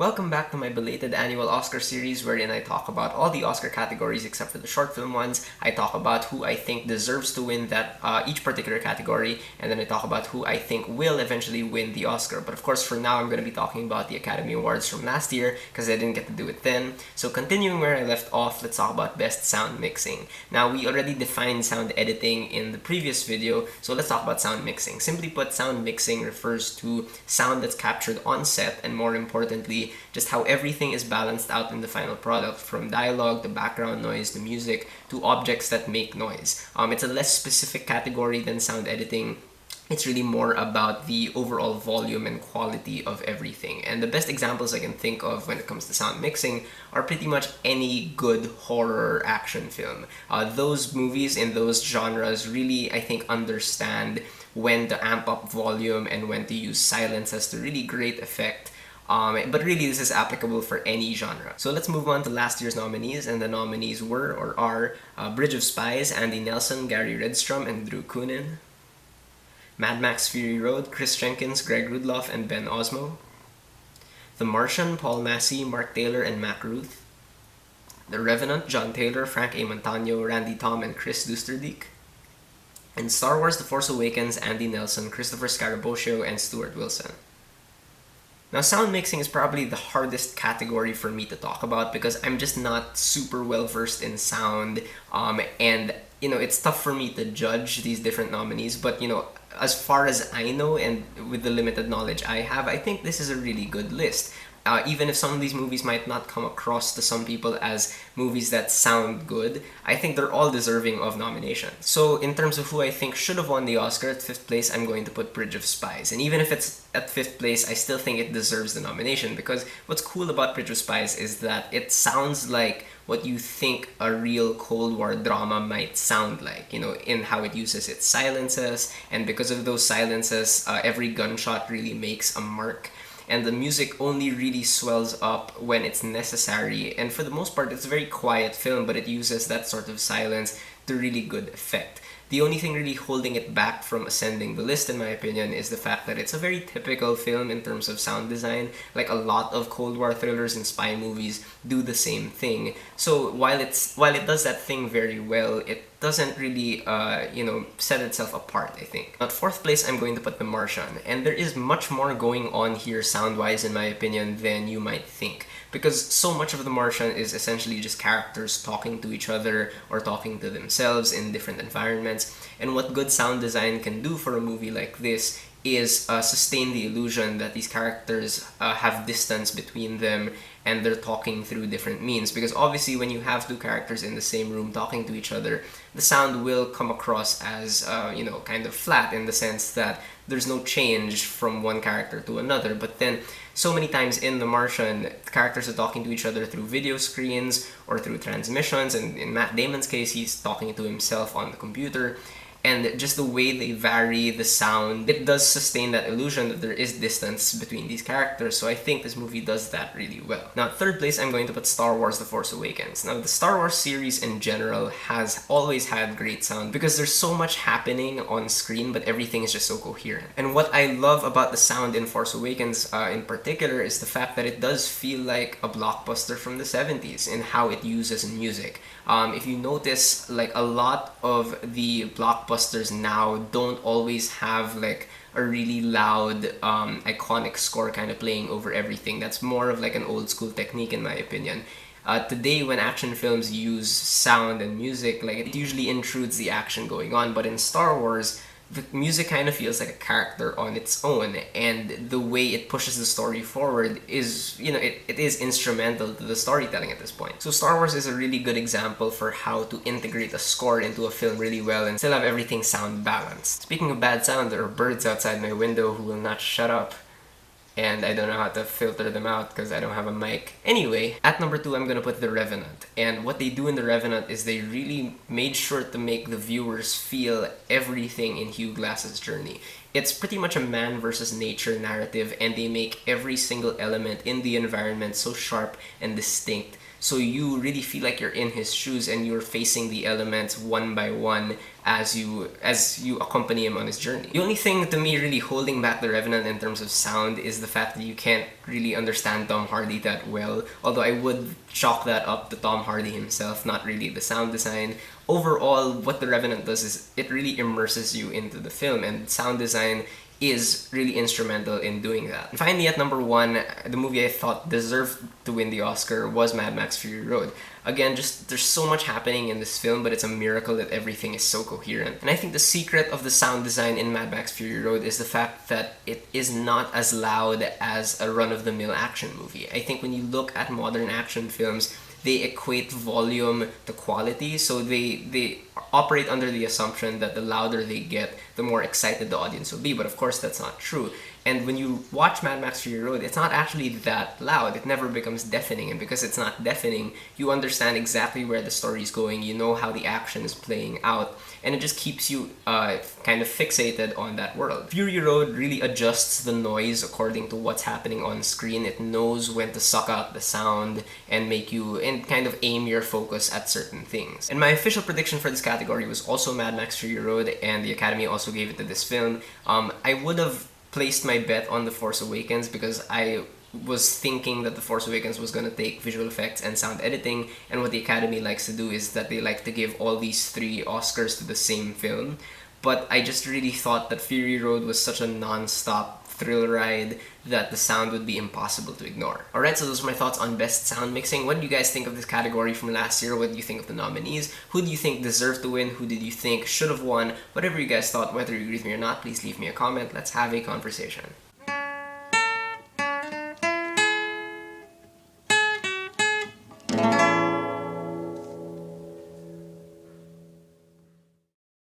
Welcome back to my belated annual Oscar series wherein I talk about all the Oscar categories except for the short film ones. I talk about who I think deserves to win each particular category, and then I talk about who I think will eventually win the Oscar. But of course, for now, I'm going to be talking about the Academy Awards from last year because I didn't get to do it then. So continuing where I left off, let's talk about Best Sound Mixing. Now, we already defined sound editing in the previous video, so let's talk about sound mixing. Simply put, sound mixing refers to sound that's captured on set, and more importantly, just how everything is balanced out in the final product, from dialogue to background noise to music to objects that make noise. It's a less specific category than sound editing. It's really more about the overall volume and quality of everything. And the best examples I can think of when it comes to sound mixing are pretty much any good horror action film. Those movies in those genres really, I think, understand when to amp up volume and when to use silences to really great effect. But really, this is applicable for any genre. So let's move on to last year's nominees, and the nominees were or are Bridge of Spies, Andy Nelson, Gary Redstrom, and Drew Coonan; Mad Max Fury Road, Chris Jenkins, Greg Rudloff, and Ben Osmo; The Martian, Paul Massey, Mark Taylor, and Mac Ruth; The Revenant, John Taylor, Frank A. Montano, Randy Tom, and Chris Dusterdeek; and Star Wars The Force Awakens, Andy Nelson, Christopher Scaraboccio, and Stuart Wilson. Now, sound mixing is probably the hardest category for me to talk about because I'm just not super well versed in sound, and it's tough for me to judge these different nominees. But as far as I know, and with the limited knowledge I have, I think this is a really good list. Even if some of these movies might not come across to some people as movies that sound good, I think they're all deserving of nomination. So in terms of who I think should have won the Oscar, at 5th place, I'm going to put Bridge of Spies. And even if it's at 5th place, I still think it deserves the nomination because what's cool about Bridge of Spies is that it sounds like what you think a real Cold War drama might sound like, in how it uses its silences. And because of those silences, every gunshot really makes a mark. And the music only really swells up when it's necessary. And for the most part, it's a very quiet film, but it uses that sort of silence to really good effect. The only thing really holding it back from ascending the list, in my opinion, is the fact that it's a very typical film in terms of sound design. Like a lot of Cold War thrillers and spy movies do the same thing. So while it does that thing very well, it doesn't really, set itself apart, I think. At 4th place, I'm going to put The Martian. And there is much more going on here sound-wise, in my opinion, than you might think. Because so much of The Martian is essentially just characters talking to each other or talking to themselves in different environments. And what good sound design can do for a movie like this is sustain the illusion that these characters have distance between them and they're talking through different means. Because obviously when you have two characters in the same room talking to each other, the sound will come across as, kind of flat in the sense that there's no change from one character to another. But then so many times in The Martian, the characters are talking to each other through video screens or through transmissions, and in Matt Damon's case, he's talking to himself on the computer. And just the way they vary the sound, it does sustain that illusion that there is distance between these characters. So I think this movie does that really well. Now, at 3rd place, I'm going to put Star Wars The Force Awakens. Now, the Star Wars series in general has always had great sound because there's so much happening on screen, but everything is just so coherent. And what I love about the sound in Force Awakens in particular is the fact that it does feel like a blockbuster from the 70s in how it uses music. If you notice, like a lot of the blockbusters now don't always have like a really loud, iconic score kind of playing over everything. That's more of like an old school technique in my opinion. Today, when action films use sound and music, like it usually intrudes the action going on, but in Star Wars, the music kind of feels like a character on its own, and the way it pushes the story forward is, it is instrumental to the storytelling at this point. So Star Wars is a really good example for how to integrate a score into a film really well and still have everything sound balanced. Speaking of bad sound, there are birds outside my window who will not shut up. And I don't know how to filter them out because I don't have a mic. Anyway, at number 2, I'm gonna put The Revenant. And what they do in The Revenant is they really made sure to make the viewers feel everything in Hugh Glass's journey. It's pretty much a man versus nature narrative, and they make every single element in the environment so sharp and distinct so you really feel like you're in his shoes and you're facing the elements one by one as you accompany him on his journey. The only thing to me really holding back The Revenant in terms of sound is the fact that you can't really understand Tom Hardy that well, although I would chalk that up to Tom Hardy himself, not really the sound design. Overall, what The Revenant does is it really immerses you into the film, and sound design is really instrumental in doing that. And finally, at number 1, the movie I thought deserved to win the Oscar was Mad Max Fury Road. Again, just there's so much happening in this film, but it's a miracle that everything is so coherent. And I think the secret of the sound design in Mad Max Fury Road is the fact that it is not as loud as a run-of-the-mill action movie. I think when you look at modern action films, they equate volume to quality, so they operate under the assumption that the louder they get, the more excited the audience will be, but of course that's not true. And when you watch Mad Max Fury Road, it's not actually that loud. It never becomes deafening, and because it's not deafening, you understand exactly where the story is going, you know how the action is playing out, and it just keeps you kind of fixated on that world. Fury Road really adjusts the noise according to what's happening on screen. It knows when to suck out the sound and make you, and kind of aim your focus at certain things. And my official prediction for this category was also Mad Max Fury Road, and the Academy also gave it to this film. I would have placed my bet on The Force Awakens because I was thinking that The Force Awakens was going to take visual effects and sound editing, and what the Academy likes to do is that they like to give all these 3 Oscars to the same film. But I just really thought that Fury Road was such a non-stop thrill ride that the sound would be impossible to ignore. Alright, so those are my thoughts on best sound mixing. What do you guys think of this category from last year? What do you think of the nominees? Who do you think deserved to win? Who did you think should have won? Whatever you guys thought, whether you agree with me or not, please leave me a comment. Let's have a conversation.